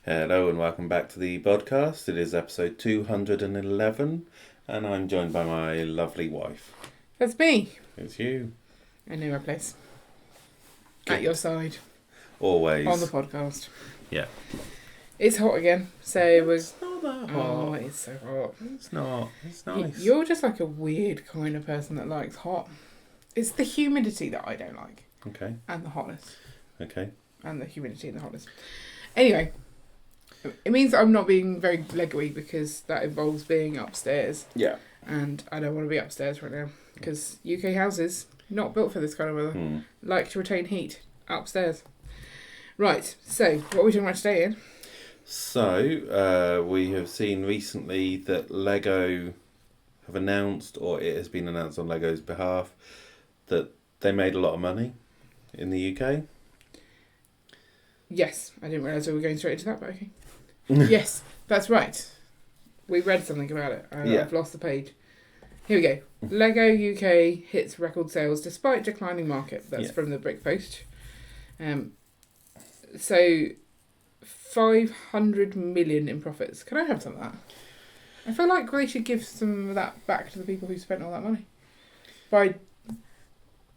Hello and welcome back to the Bodcast. It is episode 211 and I'm joined by my lovely wife. That's me. It's you. I know my place. Good. At your side. Always. On the podcast. Yeah. It's hot again, so It's not that hot. Oh, it's so hot. It's not. It's nice. You're just like a weird kind of person that likes hot. It's the humidity that I don't like. Okay. And the hotness. Okay. And the humidity and the hotness. Anyway, it means that I'm not being very Lego-y because that involves being upstairs. Yeah. And I don't want to be upstairs right now because UK houses, not built for this kind of weather, like to retain heat upstairs. Right, so what are we talking about today, Ian? So, we have seen recently that Lego have announced, or it has been announced on Lego's behalf, that they made a lot of money in the UK. Yes, I didn't realise we were going straight into that, but okay. Yes, that's right. We read something about it. I've lost the page. Here we go. Lego UK hits record sales despite declining market. That's from the Brick Post. So, 500 million in profits. Can I have some of that? I feel like they should give some of that back to the people who spent all that money. By,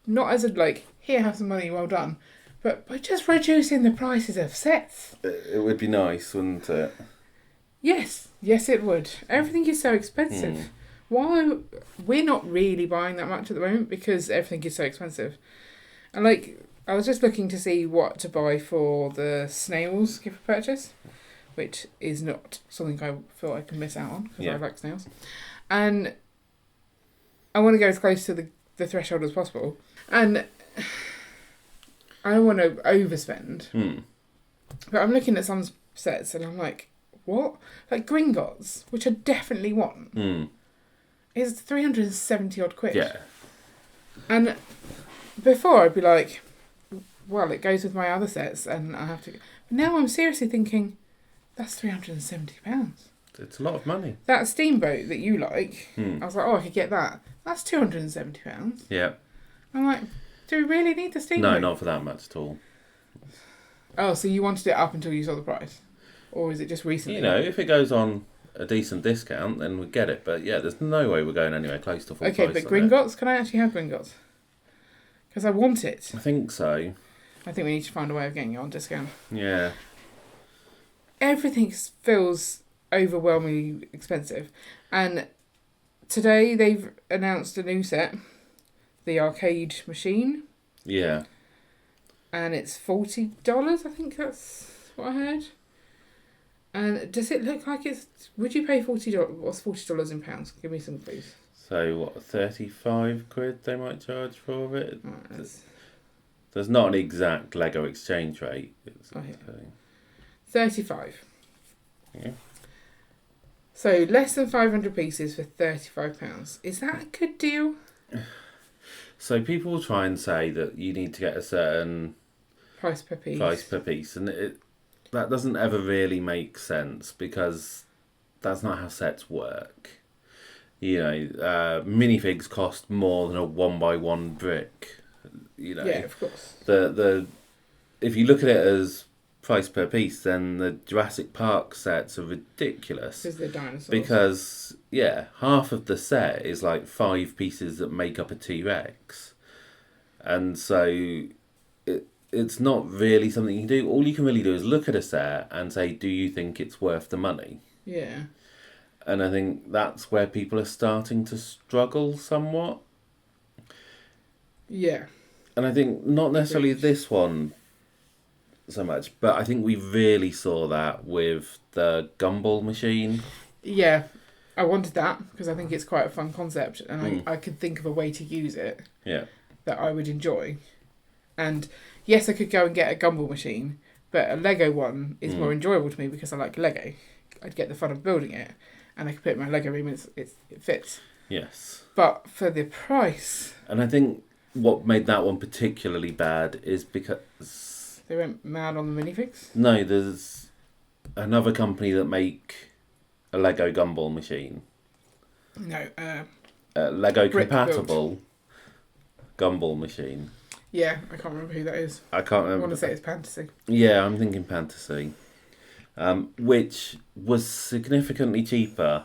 not as a here, have some money, well done, but by just reducing the prices of sets. It would be nice, wouldn't it? Yes, it would. Everything is so expensive. Why? We're not really buying that much at the moment because everything is so expensive. And I was just looking to see what to buy for the snails gift for purchase, which is not something I thought I could miss out on because I like snails. And I want to go as close to the threshold as possible. And I don't want to overspend. But I'm looking at some sets and I'm like, what? Like Gringotts, which I definitely want, is 370 odd quid. Yeah. And before I'd be like, well, it goes with my other sets and I have to... But now I'm seriously thinking, that's £370. It's a lot of money. That steamboat that you like, I was like, I could get that. That's £270. Yeah. I'm like, do we really need the steamboat? No, not for that much at all. Oh, so you wanted it up until you saw the price? Or is it just recently? You know, if it goes on a decent discount, then we get it. But yeah, there's no way we're going anywhere close to full price. Okay, but Gringotts, can I actually have Gringotts? Because I want it. I think so. I think we need to find a way of getting it on discount. Yeah. Everything feels overwhelmingly expensive. And today they've announced a new set, the arcade machine. Yeah. And it's $40, I think that's what I heard. And does it look like it's... Would you pay $40? What's $40 in pounds? Give me some clues. So, what, 35 quid they might charge for it? Right, there's not an exact Lego exchange rate. It's 35. Yeah. So, less than 500 pieces for £35. Is that a good deal? So, people will try and say that you need to get a certain... Price per piece. And that doesn't ever really make sense because that's not how sets work. You know, minifigs cost more than a 1x1 brick. You know, yeah, of course. If you look at it as price per piece, then the Jurassic Park sets are ridiculous. Because they're dinosaurs. Because half of the set is like 5 pieces that make up a T-Rex, and so it's not really something you can do. All you can really do is look at a set and say, do you think it's worth the money? Yeah. And I think that's where people are starting to struggle somewhat. Yeah. And I think not necessarily this one so much, but I think we really saw that with the gumball machine. Yeah. I wanted that because I think it's quite a fun concept and I could think of a way to use it that I would enjoy. And yes, I could go and get a gumball machine, but a Lego one is more enjoyable to me because I like Lego. I'd get the fun of building it and I could put it in my Lego room and it fits. Yes. But for the price... And I think what made that one particularly bad is because... They went mad on the minifigs? No, there's another company that make a Lego gumball machine. No, Lego compatible gumball machine. Yeah, I can't remember who that is. I can't remember. I want to say it's Fantasy. Yeah, I'm thinking Fantasy. which was significantly cheaper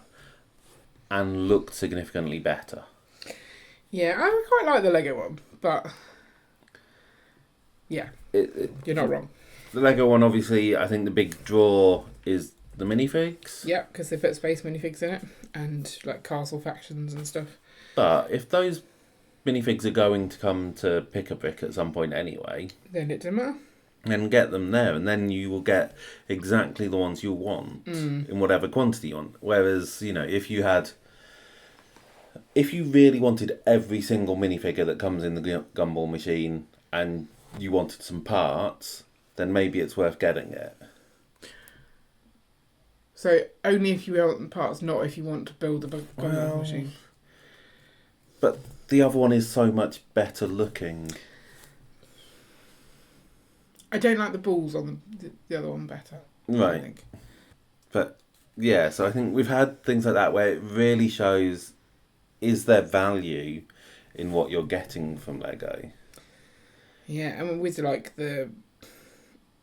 and looked significantly better. Yeah, I quite like the Lego one, but yeah, you're not wrong. The Lego one, obviously, I think the big draw is the minifigs. Yeah, because they put space minifigs in it and like castle factions and stuff. But if those minifigs are going to come to Pick-a-Brick at some point anyway, Then it doesn't matter. then get them there, and then you will get exactly the ones you want in whatever quantity you want. Whereas, if you really wanted every single minifigure that comes in the gumball machine and you wanted some parts, then maybe it's worth getting it. So only if you want the parts, not if you want to build the gumball machine. But the other one is so much better looking. I don't like the balls on the other one better. Right. I think. But yeah, so I think we've had things like that where it really shows, is there value in what you're getting from Lego? Yeah, and with like the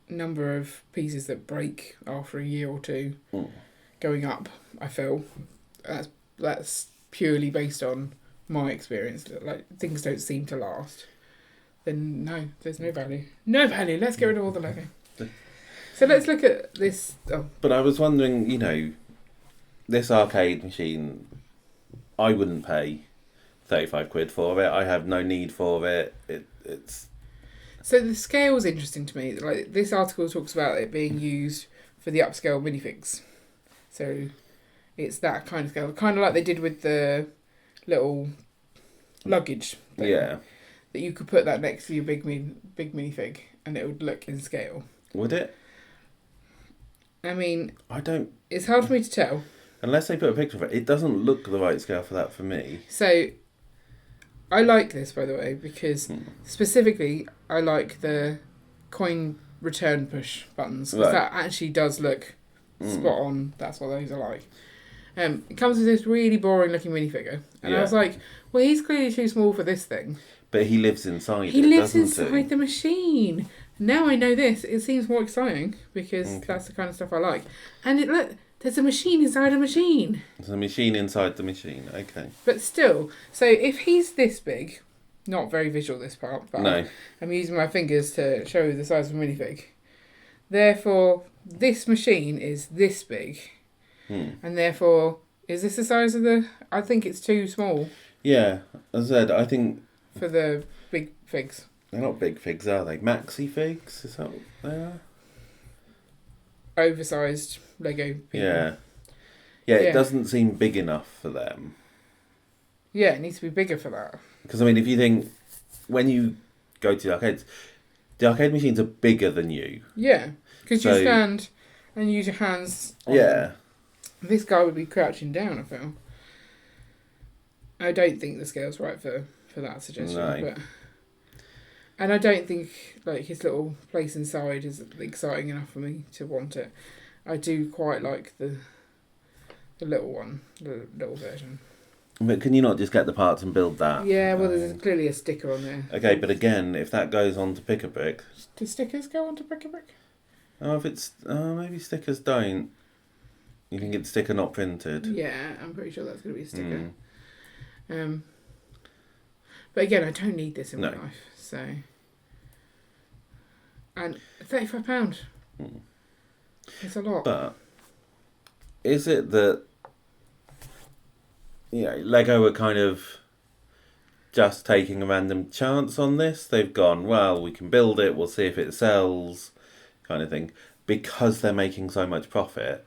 number of pieces that break after a year or two going up, I feel that's purely based on my experience. Like, things don't seem to last. Then no, there's no value. No value. Let's get rid of all the Lego. So let's look at this. Oh. But I was wondering, this arcade machine, I wouldn't pay 35 quid for it. I have no need for it. It's... So the scale is interesting to me. Like, this article talks about it being used for the upscale minifigs. So it's that kind of scale. Kind of like they did with the little luggage thing. Yeah. That you could put that next to your big minifig and it would look in scale. Would it? I mean... I don't... It's hard for me to tell. Unless they put a picture of it, it doesn't look the right scale for that for me. So, I like this, by the way, because specifically, I like the coin return push buttons. Because that actually does look spot on. That's what those are like. It comes with this really boring looking minifigure. And I was like, well, he's clearly too small for this thing. But he lives inside He lives inside the machine. Now I know this. It seems more exciting because that's the kind of stuff I like. And look, there's a machine inside a machine. There's a machine inside the machine. Okay. But still, so if he's this big, not very visual this part, but no. I'm using my fingers to show you the size of a minifig. Therefore, this machine is this big. And therefore, is this the size of the... I think it's too small. Yeah, as I said, I think... For the big figs. They're not big figs, are they? Maxi figs? Is that what they are? Oversized Lego people. Yeah. Yeah, it doesn't seem big enough for them. Yeah, it needs to be bigger for that. Because, I mean, if you think... When you go to the arcade machines are bigger than you. Yeah, because you stand and use your hands on them. This guy would be crouching down, I feel. I don't think the scale's right for that suggestion. No. And I don't think like his little place inside is exciting enough for me to want it. I do quite like the little one, the little version. But can you not just get the parts and build that? Yeah, well, there's clearly a sticker on there. Okay, but again, if that goes on to Pick-a-Brick... Do stickers go on to Pick-a-Brick? Oh, if it's... maybe stickers don't. You can get sticker not printed. Yeah, I'm pretty sure that's going to be a sticker. But again, I don't need this in my life, so... And £35. It's a lot. But is it that Lego are kind of just taking a random chance on this? They've gone, well, we can build it, we'll see if it sells, kind of thing, because they're making so much profit.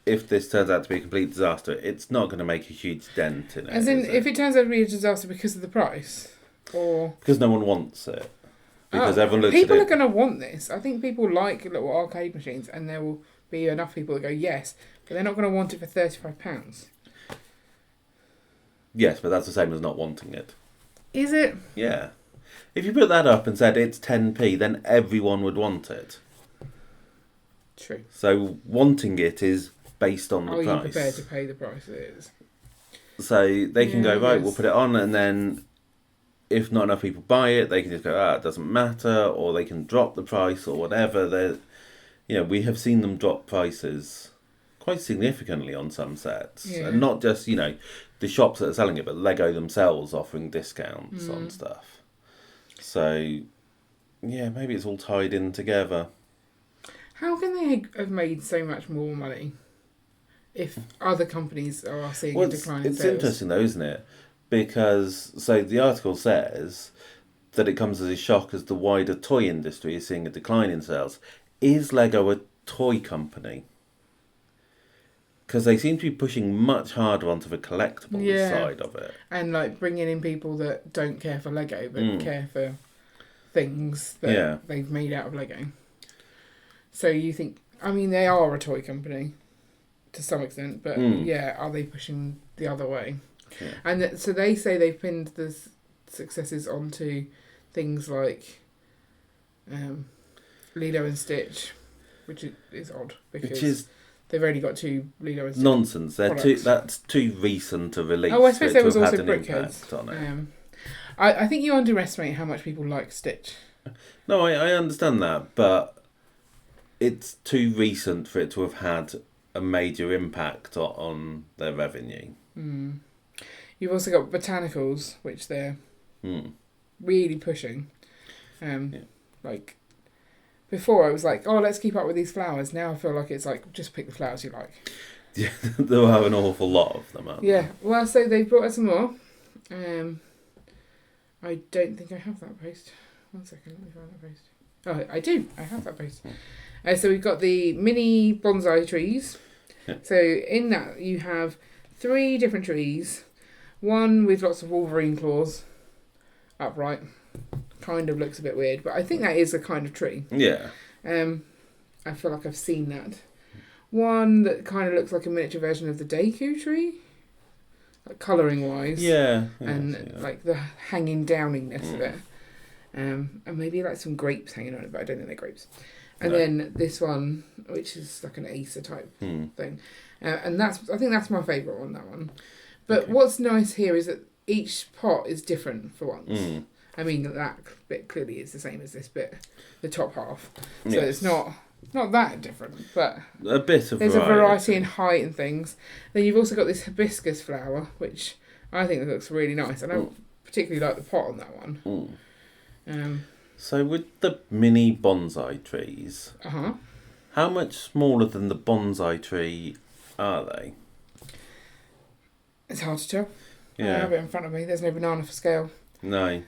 If this turns out to be a complete disaster, it's not going to make a huge dent in it. As in, if it turns out to be a disaster because of the price, or because no one wants it. Because everyone looks people at are going to want this. I think people like little arcade machines, and there will be enough people that go yes, but they're not going to want it for £35. Yes, but that's the same as not wanting it. Is it? Yeah. If you put that up and said it's 10p, then everyone would want it. True. So wanting it is based on the price. Are you prepared to pay the price it is? So they can go, right, we'll put it on, and then if not enough people buy it, they can just go, it doesn't matter, or they can drop the price or whatever. we have seen them drop prices quite significantly on some sets. Yeah. And not just, the shops that are selling it, but Lego themselves offering discounts on stuff. So, yeah, maybe it's all tied in together. How can they have made so much more money if other companies are seeing a decline in it's sales? interesting though, isn't it? Because, so the article says that it comes as a shock as the wider toy industry is seeing a decline in sales. Is Lego a toy company? Because they seem to be pushing much harder onto the collectibles side of it. And like bringing in people that don't care for Lego but care for things that they've made out of Lego. So you think, I mean, they are a toy company to some extent, but are they pushing the other way? Yeah. And so they say they've pinned the successes onto things like Lilo and Stitch, which is odd because they've only got 2 Lilo and Stitch nonsense. Products. That's too recent a release. Oh, I suppose there was also Brickheads on it. I think you underestimate how much people like Stitch. No, I understand that, but it's too recent for it to have had a major impact on their revenue. You've also got botanicals, which they're really pushing. Like, before I was like, oh, let's keep up with these flowers. Now I feel like it's like, just pick the flowers you like. Yeah, they'll have an awful lot of them, aren't they? Well, so they brought us some more. I don't think I have that post. 1 second, let me find that post. Oh, I do. I have that post. So we've got the mini bonsai trees. Yeah. So in that you have 3 different trees. One with lots of Wolverine claws, upright. Kind of looks a bit weird, but I think that is a kind of tree. Yeah. I feel like I've seen that. One that kind of looks like a miniature version of the Deku tree, like colouring wise. Yeah. And like the hanging downiness of it. And maybe like some grapes hanging on it, but I don't think they're grapes. And then this one, which is like an Acer type thing. And I think that's my favourite one, that one. But what's nice here is that each pot is different for once. I mean, that bit clearly is the same as this bit, the top half. So it's not that different, but a bit of there's a variety in height and things. Then you've also got this hibiscus flower, which I think looks really nice. And I particularly like the pot on that one. So with the mini bonsai trees, how much smaller than the bonsai tree are they? It's hard to tell. Yeah. I have it in front of me. There's no banana for scale. No.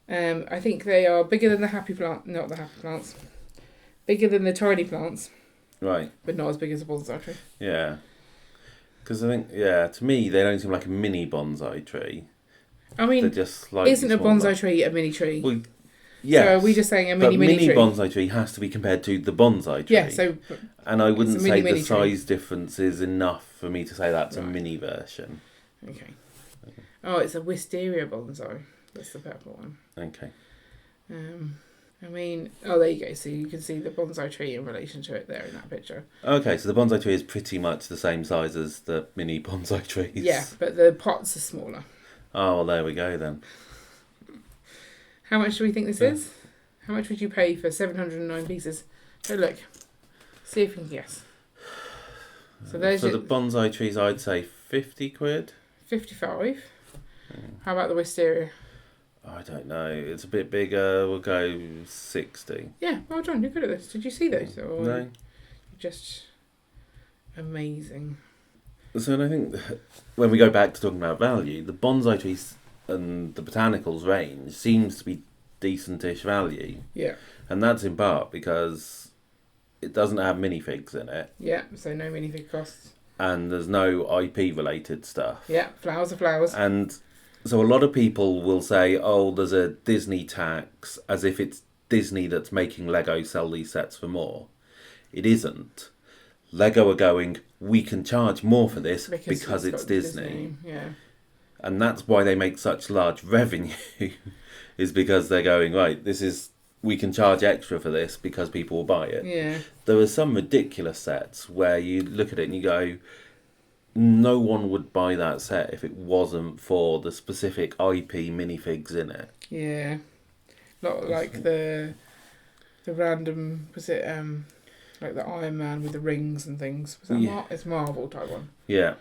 I think they are bigger than the happy plant. Not the happy plants. Bigger than the tiny plants. Right. But not as big as a bonsai tree. Yeah. Because I think, to me, they don't seem like a mini bonsai tree. I mean, they're just slightly isn't a smaller. bonsai tree a mini tree? Well, yes. So are we just saying a mini tree? Bonsai tree has to be compared to the bonsai tree. Yeah, so... And I wouldn't say the size tree. difference is enough for me to say that's a mini version. Okay. Oh, it's a wisteria bonsai. That's the purple one. Okay. I mean, there you go. So you can see the bonsai tree in relation to it there in that picture. Okay, so the bonsai tree is pretty much the same size as the mini bonsai trees. Yeah, but the pots are smaller. Oh, well, there we go then. How much do we think this is? How much would you pay for 709 pieces? Oh, look. See if you can guess. So there's for the bonsai trees, I'd say 50 quid. 55. How about the wisteria? I don't know. It's a bit bigger. We'll go 60. Yeah, well done. You're good at this. Did you see those? Or No. Just amazing. So I think when we go back to talking about value, the bonsai trees and the botanicals range seems to be decentish value. Yeah. And that's in part because it doesn't have minifigs in it. Yeah, so no minifig costs. And there's no IP related stuff. Yeah, flowers are flowers. And so a lot of people will say, oh, there's a Disney tax, as if it's Disney that's making Lego sell these sets for more. It isn't. Lego are going, we can charge more for this because it's Disney. Yeah. And that's why they make such large revenue, is because they're going, right, we can charge extra for this because people will buy it. Yeah. There are some ridiculous sets where you look at it and you go, no one would buy that set if it wasn't for the specific IP minifigs in it. Yeah. Not like the the random, was it like the Iron Man with the rings and things? Was that it's Marvel type one? Yeah.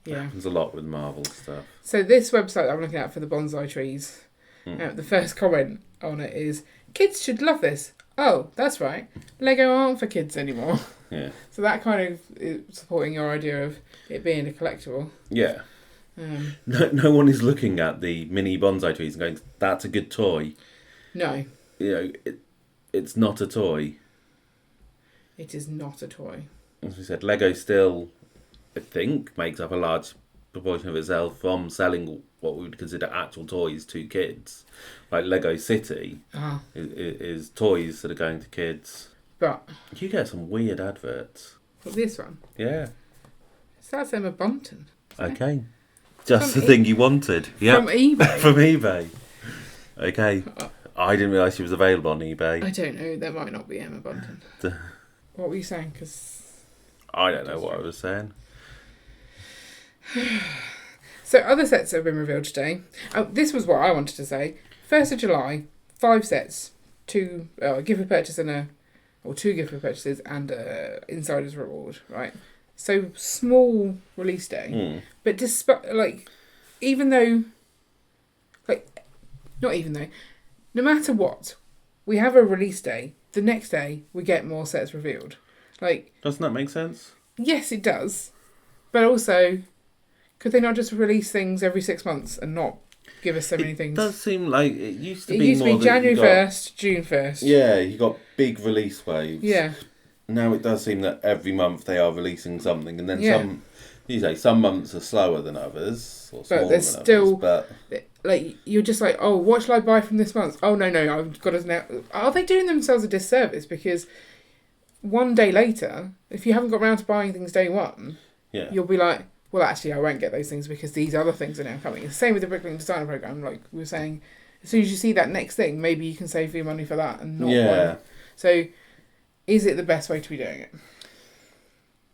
Yeah. There's a lot with Marvel stuff. So this website that I'm looking at for the bonsai trees, the first comment on it is, kids should love this. Oh, that's right. Lego aren't for kids anymore. Yeah. So that kind of is supporting your idea of it being a collectible. Yeah. No one is looking at the mini bonsai trees and going, that's a good toy. No. It's not a toy. It is not a toy. As we said, Lego still, I think, makes up a large proportion of itself from selling what we would consider actual toys to kids. Like Lego City is toys that are going to kids. But you get some weird adverts. What, this one? Yeah. So that's Emma Bunton. Okay. Just the thing you wanted. Yeah. From eBay. From eBay. Okay. I didn't realise she was available on eBay. I don't know. There might not be Emma Bunton. What were you saying? Because I don't know what I was saying. So other sets have been revealed today. This was what I wanted to say. 1st of July, 5 sets, 2 gift for purchase or 2 gift for purchases and insider's reward, right? So small release day, but despite no matter what, we have a release day. The next day we get more sets revealed. Like, doesn't that make sense? Yes, it does, but also, could they not just release things every 6 months and not give us so many things? It does seem like it used to it be used more to be January 1st, June 1st. Yeah, you got big release waves. Yeah. Now it does seem that every month they are releasing something, and then some months are slower than others, or smaller than others. But like, you're just like, oh, what shall I buy from this month? Oh no, I've got to now. Are they doing themselves a disservice? Because one day later, if you haven't got around to buying things day one, you'll be like, well, actually, I won't get those things because these other things are now coming. It's the same with the Bricklink Designer Programme. Like we were saying, as soon as you see that next thing, maybe you can save your money for that and not one. So, is it the best way to be doing it?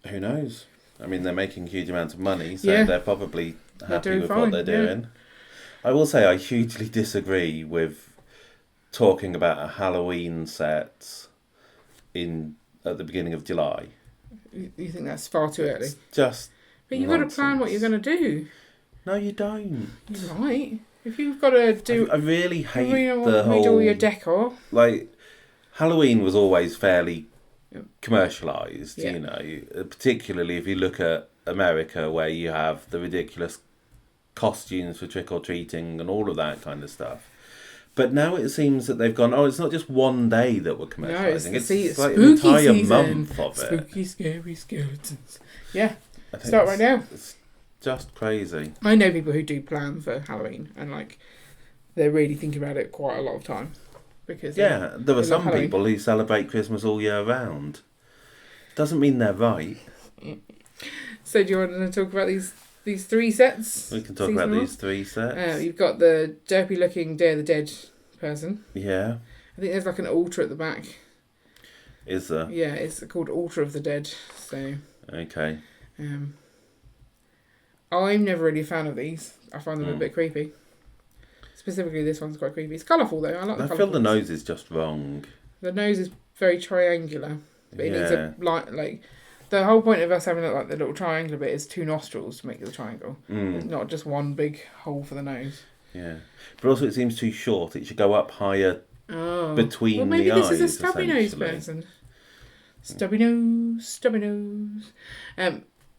Who knows? I mean, they're making huge amounts of money, so they're probably happy with what they're doing. Yeah. I will say I hugely disagree with talking about a Halloween set at the beginning of July. You think that's far too early? It's just But you've got to plan what you're going to do. No, you don't. You're right. If you've got to do... I really hate the whole... all your decor. Like, Halloween was always fairly commercialised, you know, particularly if you look at America, where you have the ridiculous costumes for trick-or-treating and all of that kind of stuff. But now it seems that they've gone, it's not just one day that we're commercialising. It's like an entire month of it. Spooky, scary skeletons. Yeah. Start right now. It's just crazy. I know people who do plan for Halloween and like they're really thinking about it quite a lot of time. Because there are some people who celebrate Christmas all year round. Doesn't mean they're right. So do you want to talk about these 3 sets? We can talk about these 3 sets. You've got the derpy looking Day of the Dead person. Yeah. I think there's like an altar at the back. Is there? Yeah, it's called Altar of the Dead. So okay. I'm never really a fan of these. I find them a bit creepy. Specifically, this one's quite creepy. It's colourful though. I like the colourful. I feel the nose is just wrong. The nose is very triangular. But it needs a like the whole point of us having like the little triangular bit is 2 nostrils to make it a triangle. It's not just one big hole for the nose. Yeah, but also it seems too short. It should go up higher between the eyes. Maybe this is a stubby nose person. Stubby nose.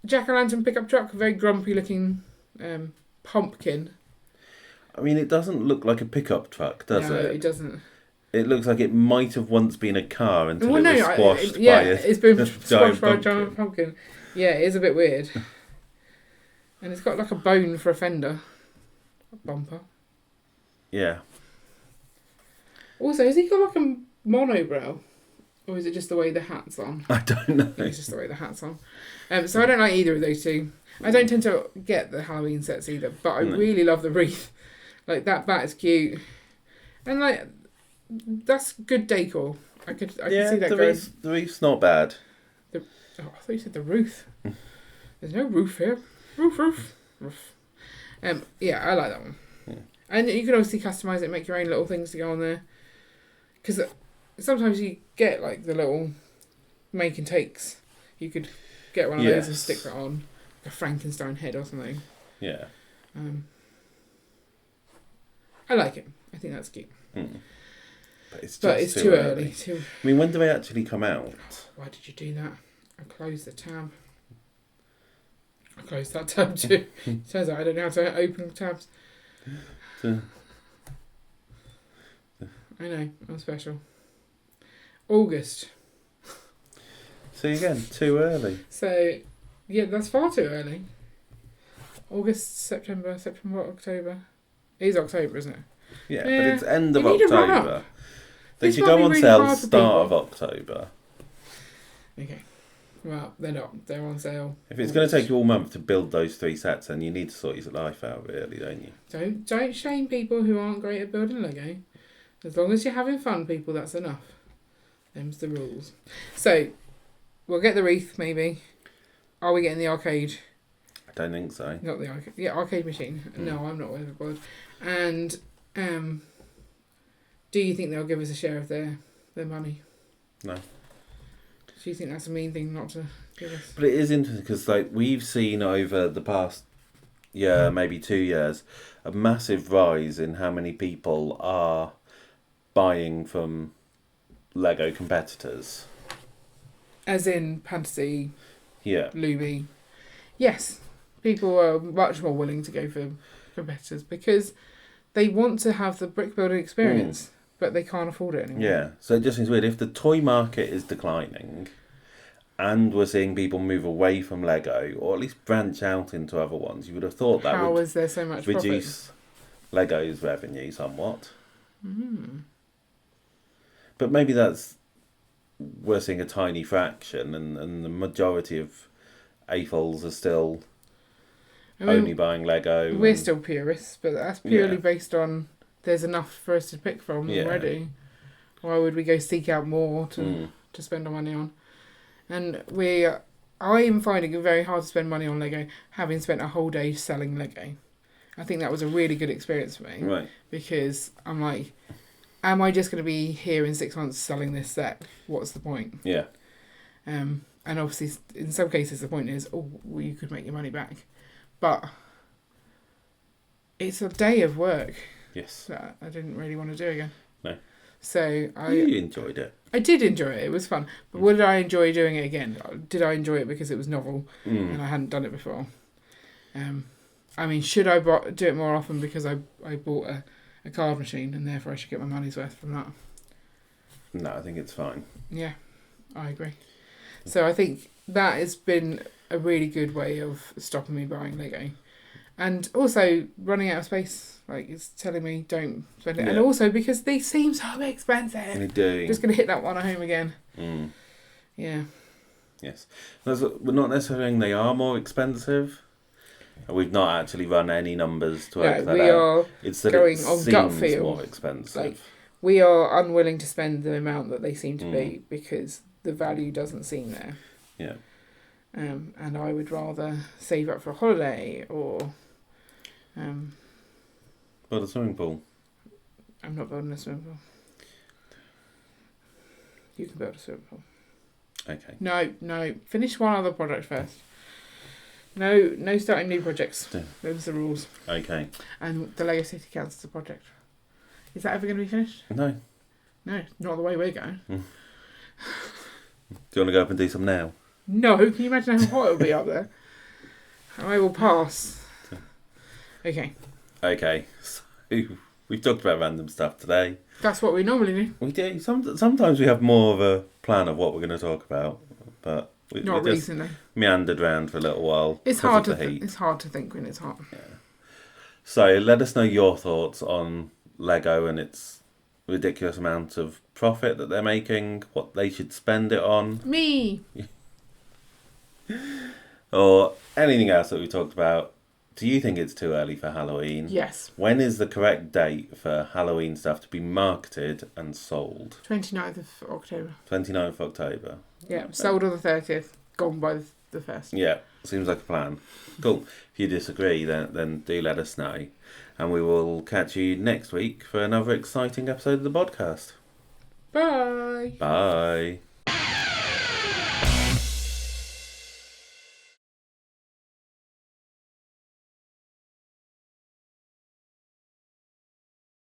Jack-o'-lantern pickup truck, very grumpy looking pumpkin. I mean, it doesn't look like a pickup truck, does it? No, it doesn't. It looks like it might have once been a car until it was squashed by it's been squashed by a giant pumpkin. Yeah, it is a bit weird. And it's got like a bone for a fender. A bumper. Yeah. Also, has he got like a monobrow? Or is it just the way the hat's on? I don't know. I think it's just the way the hat's on. So I don't like either of those 2. I don't tend to get the Halloween sets either, but I really love the wreath. Like, that bat is cute. And, like, that's good decor. I could see that going. The wreath's not bad. I thought you said the roof. There's no roof here. Roof. Yeah, I like that one. Yeah. And you can obviously customise it, make your own little things to go on there. Because sometimes you get like the little make and takes. You could get one of those and stick that on a Frankenstein head or something. Yeah. I like it. I think that's cute. But it's too early. I mean, when do they actually come out? Why did you do that? I closed the tab. I closed that tab too. Turns out I don't know how to open tabs. I know, I'm special. August. See again, too early. So, yeah, that's far too early. August, September, October. It is October, isn't it? Yeah, but it's end of you need a run October. up. They This should might go be on really sale hard for start of people. October. Okay. Well, they're not. They're on sale. If it's going to take you all month to build those 3 sets, then you need to sort your life out, really, don't you? Don't shame people who aren't great at building Lego. As long as you're having fun, people, that's enough. Them's the rules. So, we'll get the wreath, maybe. Are we getting the arcade? I don't think so. Not the arcade. Yeah, arcade machine. No, I'm not overboard. And do you think they'll give us a share of their money? No. Do you think that's a mean thing not to give us? But it is interesting because like we've seen over the past year, maybe 2 years, a massive rise in how many people are buying from Lego competitors. As in Fantasy, Yeah. Luby. Yes, people are much more willing to go for competitors because they want to have the brick building experience, but they can't afford it anymore. Yeah. So it just seems weird. If the toy market is declining and we're seeing people move away from Lego or at least branch out into other ones, you would have thought that How would is there so much reduce Lego's revenue somewhat. But maybe we're seeing a tiny fraction and the majority of AFOLs are still only buying Lego. We're still purists, but that's purely based on there's enough for us to pick from already. Why would we go seek out more to spend our money on? And I am finding it very hard to spend money on Lego, having spent a whole day selling Lego. I think that was a really good experience for me. Right. Because I'm like, am I just going to be here in 6 months selling this set? What's the point? Yeah. And obviously, in some cases, the point is, well, you could make your money back. But it's a day of work Yes. that I didn't really want to do again. No. So You enjoyed it. I did enjoy it. It was fun. But would I enjoy doing it again? Did I enjoy it because it was novel and I hadn't done it before? I mean, should I do it more often because I bought a card machine and therefore I should get my money's worth from that? No, I think it's fine. Yeah, I agree. So I think that has been a really good way of stopping me buying Lego. And also running out of space. Like, it's telling me don't spend it. Yeah. And also because they seem so expensive. They do. Just going to hit that one at home again. Yeah. Yes. We're not necessarily saying they are more expensive. We've not actually run any numbers to work that we out. are It's that going it on gut seems feel. more expensive. Like, we are unwilling to spend the amount that they seem to be because the value doesn't seem there. Yeah. And I would rather save up for a holiday or... Well, the swimming pool. I'm not building a swimming pool. You can build a swimming pool. Okay. No. Finish one other project first. No starting new projects. Those are the rules. Okay. And the Lego City counts as a project. Is that ever going to be finished? No. No, not the way we're going. Do you want to go up and do some now? No, can you imagine how hot it'll be up there? I will pass. Okay. Okay. So we've talked about random stuff today. That's what we normally do. We do. Sometimes we have more of a plan of what we're going to talk about, but we Not just recently. meandered around for a little while. It's hard to it's hard to think when it's hot. Yeah. So let us know your thoughts on Lego and its ridiculous amount of profit that they're making, what they should spend it on, Me. or anything else that we talked about. Do you think it's too early for Halloween? Yes. When is the correct date for Halloween stuff to be marketed and sold? 29th of October. 29th of October. Yeah, sold on the 30th, gone by the 1st. Yeah, seems like a plan. Cool. If you disagree, then do let us know. And we will catch you next week for another exciting episode of the podcast. Bye. Bye.